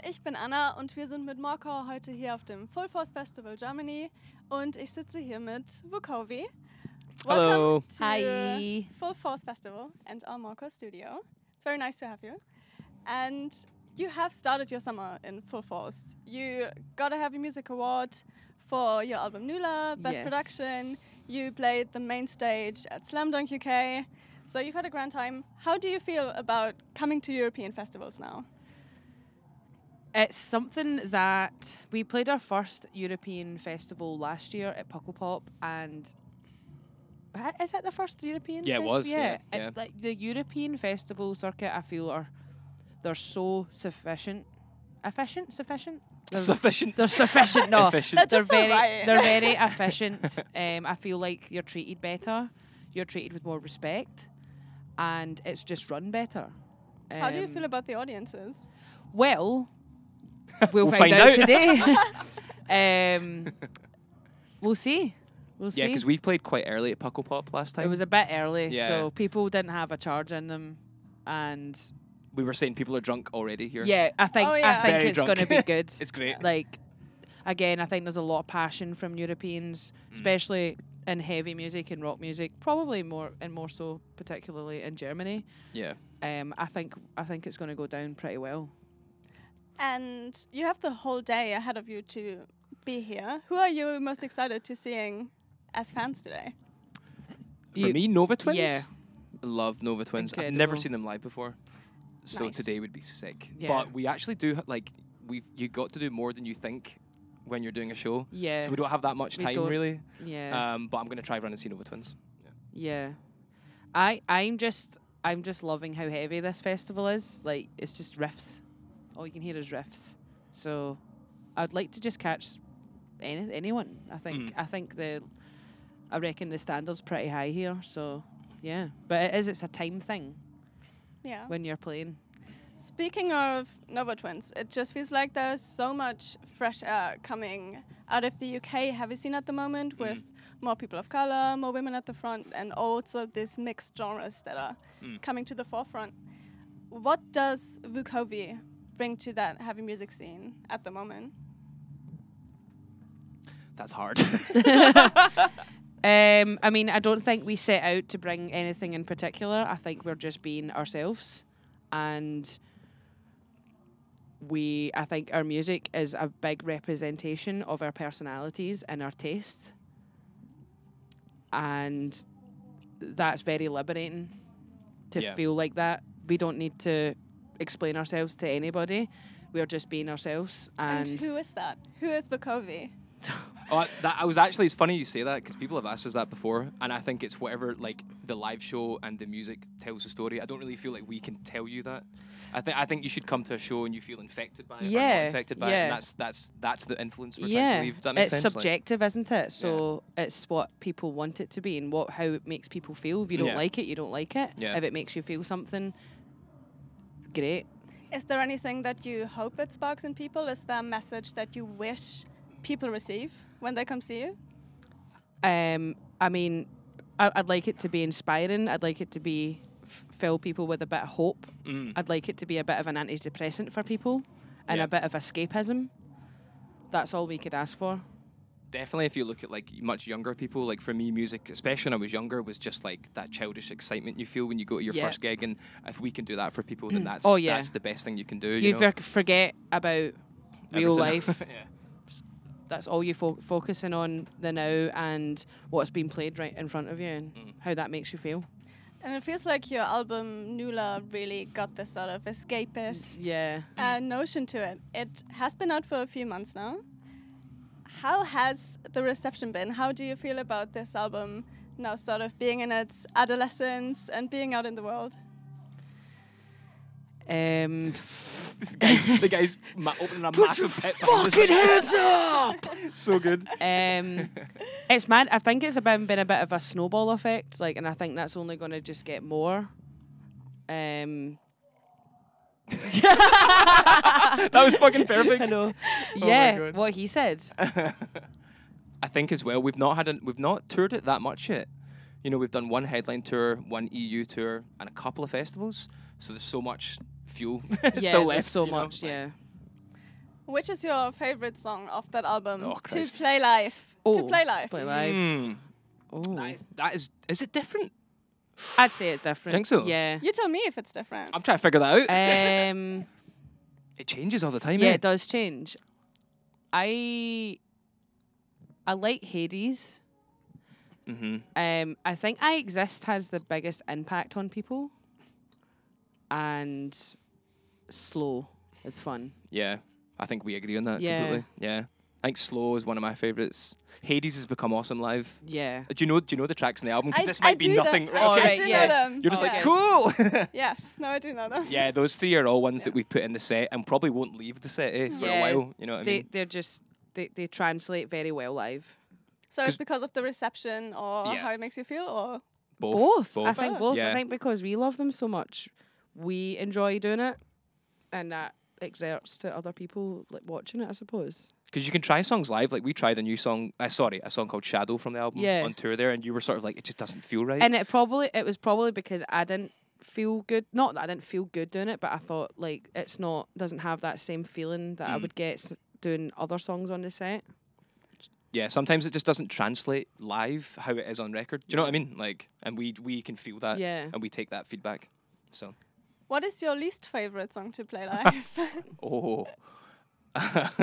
ich bin Anna und wir sind mit MoreCore heute hier auf dem Full Force Festival Germany und ich sitze hier mit Vukovi. Hello. Welcome to Hi. Full Force Festival and our MoreCore studio. It's very nice to have you. And you have started your summer in full force. You got a Heavy Music Award for your album Nula, Best Yes. Production. You played the main stage at Slam Dunk UK. So you've had a grand time. How do you feel about coming to European festivals now? It's something that we played our first European festival last year at Pukkelpop, and is it the first European? Yeah, it was, yeah. Like the European festival circuit, I feel they're so sufficient. Sufficient. Sufficient. They're sufficient. No, Efficient. That's they're just so right. they're very efficient. I feel like you're treated better. You're treated with more respect, and it's just run better. How do you feel about the audiences? Well, we'll find find out out. today. We'll see. We'll Yeah, see. because we played quite early at Pukkelpop last time. It was a bit early, Yeah. so people didn't have a charge in them, and We were saying people are drunk already here. yeah, I think Oh, yeah. I think Very it's drunk. going to be good. It's great. Like, again, I think there's a lot of passion from Europeans, especially in heavy music and rock music. Probably more so, particularly in Germany. Yeah. I think it's going to go down pretty well. And you have the whole day ahead of you to be here. Who are you most excited to seeing as fans today? For me, Nova Twins. Yeah. I love Nova Twins. I've never Incredible. seen them live before. So Nice. today would be sick. Yeah. But we actually do, you got to do more than you think when you're doing a show. Yeah. So we don't have that much We time, don't. really. Yeah. But I'm going to try run and see Nova Twins. Yeah, I'm just loving how heavy this festival is. Like, it's just riffs. All you can hear is riffs. So I'd like to just catch anyone. I think I reckon the standard's pretty high here. So yeah, but it's a time thing Yeah. when you're playing. Speaking of Nova Twins, it just feels like there's so much fresh air coming out of the UK. Have you seen at the moment with more people of color, more women at the front, and also these mixed genres that are coming to the forefront? What does Vukovi bring to that heavy music scene at the moment? That's hard. I mean, I don't think we set out to bring anything in particular. I think we're just being ourselves, and I think our music is a big representation of our personalities and our tastes, and that's very liberating to Yeah. feel like that. We don't need to explain ourselves to anybody. We're just being ourselves, And and who is that? Who is Vukovi? It's funny you say that because people have asked us that before, and I think it's whatever like the live show and the music tells the story. I don't really feel like we can tell you that. I think you should come to a show and you feel infected by it, or not Yeah, infected by it, yeah. and that's the influence we're trying yeah, to leave. Does that make it's sense? Like- subjective, isn't it? So it's what people want it to be and how it makes people feel. If you don't Yeah. like it, you don't like it. Yeah. If it makes you feel something, great. Is there anything that you hope it sparks in people? Is there a message that you wish people receive when they come see you? I mean, I'd like it to be inspiring. I'd like it to be fill people with a bit of hope. I'd like it to be a bit of an antidepressant for people and Yeah. a bit of escapism. That's all we could ask for. Definitely, if you look at like much younger people, like for me, music, especially when I was younger, was just like that childish excitement you feel when you go to your Yeah. first gig, and if we can do that for people, then that's Oh, yeah. that's the best thing you can do. You forget about real Everything. life. Yeah. That's all you're focusing on the now and what's being played right in front of you and how that makes you feel. And it feels like your album Nula really got this sort of escapist Yeah. notion to it. It has been out for a few months now. How has the reception been? How do you feel about this album now sort of being in its adolescence and being out in the world? The guy's opening a massive pit. Fucking hands up! So good. It's mad. I think it's been a bit of a snowball effect, like, and I think that's only going to just get more. That was fucking perfect. I know. my Yeah, God. what he said. I think as well we've not toured it that much yet. You know, we've done one headline tour, one EU tour, and a couple of festivals. So there's so much fuel Yeah, still there's left. so you know? much. Yeah. Which is your favorite song of that album Oh, to Christ. play live? Oh, to play live. To play live. Mm. Oh. That is it different? I'd say it's different. Think so? Yeah. You tell me if it's different. I'm trying to figure that out. Um, It changes all the time, yeah, eh? it does change. I like Hades. Mm-hmm. I think I Exist has the biggest impact on people. And Slow is fun. Yeah, I think we agree on that Yeah. completely. Yeah, I think Slow is one of my favourites. Hades has become awesome live. Yeah. Do you know the tracks in the album? Because this I might be do nothing. Them. Right, Oh, okay. I right, do yeah. know them. You're just Okay. like, cool. Yes, no, I do know them. Yeah, those three are all ones that we've put in the set and probably won't leave the set for a Yeah, while. You know what I mean? They're just they translate very well live. So it's 'Cause- because of the reception or Yeah. how it makes you feel, or Both. I think both. Yeah. I think because we love them so much, we enjoy doing it, and that exerts to other people like watching it, I suppose. Because you can try songs live. Like we tried a new song. A song called Shadow from the album Yeah. on tour there, and you were sort of like, it just doesn't feel right. And it was probably because I didn't feel good. Not that I didn't feel good doing it, but I thought like doesn't have that same feeling that I would get doing other songs on the set. Yeah, sometimes it just doesn't translate live how it is on record. Do you know what I mean? Like, and we can feel that, Yeah. and we take that feedback. So, what is your least favorite song to play live? oh,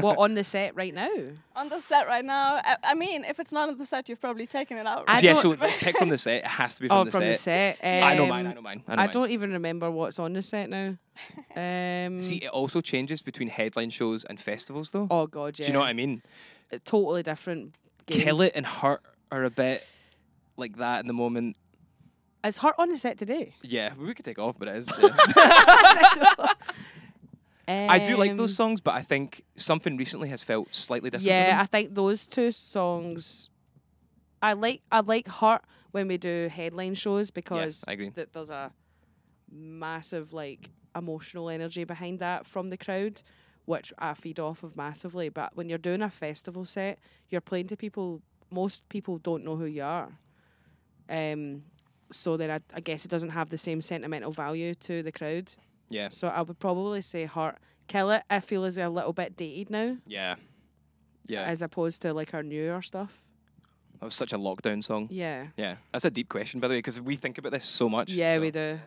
What on the set right now? On the set right now. I mean, if it's not on the set, you've probably taken it out. I Right? yeah. don't- So let's pick from the set. It has to be from the from set. the set. I know mine. I don't even remember what's on the set now. See, it also changes between headline shows and festivals, though. Oh God, yeah. Do you know what I mean? A totally different game. Kill It and Hurt are a bit like that in the moment. Is Hurt on the set today? Yeah, we could take off, but it is. Yeah. I do like those songs, but I think something recently has felt slightly different. with Yeah, them. I think those two songs. I like Hurt when we do headline shows because I agree. there's a massive like emotional energy behind that from the crowd, which I feed off of massively. But when you're doing a festival set, you're playing to people. Most people don't know who you are. So then I guess it doesn't have the same sentimental value to the crowd. Yeah. So I would probably say Heart. Kill It, I feel is a little bit dated now, Yeah. Yeah. as opposed to like our newer stuff. That was such a lockdown song. Yeah. Yeah. That's a deep question, by the way, because we think about this so much. Yeah, so. we do.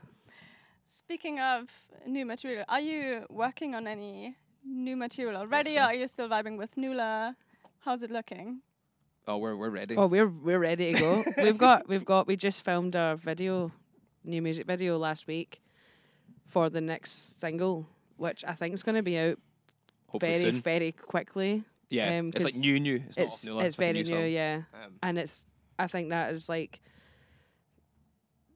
Speaking of new material, are you working on any new material already? so. Or are you still vibing with Nula? How's it looking? Oh, we're ready. Oh, we're ready to go. we just filmed our new music video last week for the next single, which I think is going to be out Hopefully very, soon. very quickly. Yeah. It's like 'cause new. It's not off Nula. It's like a very new, song. yeah. Um, And I think that is like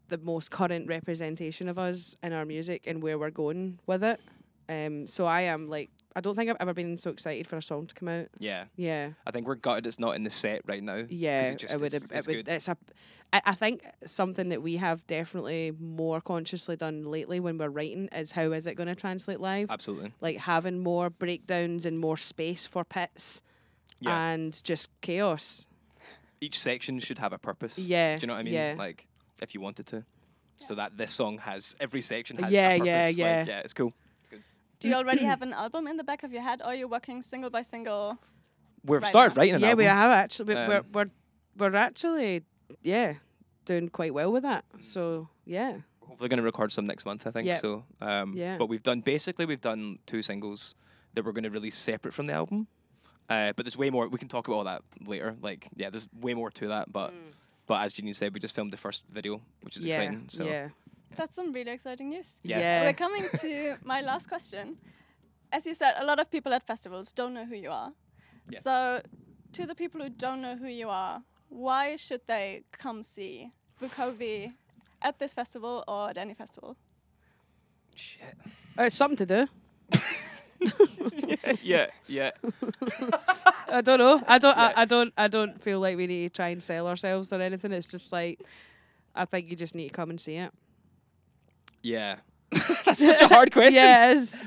the most current representation of us in our music and where we're going with it. So I am like, I don't think I've ever been so excited for a song to come out. yeah. Yeah. I think we're gutted it's not in the set right now. 'cause Yeah, it just, it would. it's good. It's I think something that we have definitely more consciously done lately when we're writing is how is it going to translate live? Absolutely. Like having more breakdowns and more space for pits Yeah. and just chaos. Each section should have a purpose. Yeah, Do you know what I mean? yeah. Like, if you wanted to. So that this song has, every section has Yeah, a purpose. yeah, Like, yeah. yeah, it's cool. Do you already have an album in the back of your head, or are you working single by single? We've Right started now. writing an Yeah, album. we have actually. Um, We're actually doing quite well with that. So yeah. Hopefully going to record some next month, I think. Yeah. So, Yeah. But we've done 2 singles that we're going to release separate from the album. But there's way more. We can talk about all that later. Like, yeah, there's way more to that. But as Janine said, we just filmed the first video, which is exciting. So Yeah. That's some really exciting news. Yeah. We're coming to my last question. As you said, a lot of people at festivals don't know who you are. Yeah. So, to the people who don't know who you are, why should they come see Vukovi at this festival or at any festival? Shit. It's something to do. yeah. I don't know. Yeah. I don't feel like we need to try and sell ourselves or anything. It's just like I think you just need to come and see it. Yeah. That's such a hard question. Yeah, it is.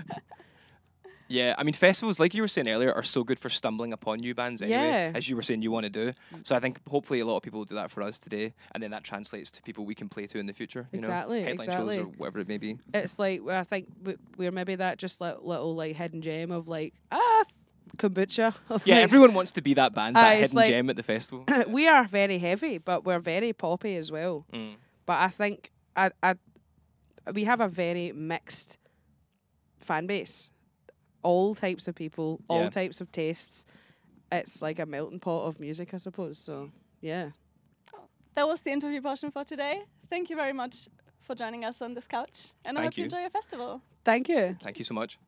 Yeah, I mean, festivals, like you were saying earlier, are so good for stumbling upon new bands anyway, Yeah. as you were saying you want to do. So I think hopefully a lot of people will do that for us today, and then that translates to people we can play to in the future. You Exactly, know, headline exactly. shows or whatever it may be. It's like I think we're maybe that just little like hidden gem of like kombucha. Yeah, everyone wants to be that band, that it's hidden like- gem at the festival. We are very heavy, but we're very poppy as well. Mm. But I think we have a very mixed fan base. All types of people, Yeah. all types of tastes. It's like a melting pot of music, I suppose. So, yeah. That was the interview portion for today. Thank you very much for joining us on this couch. And I Thank hope you you. enjoy your festival. Thank you. Thank you so much.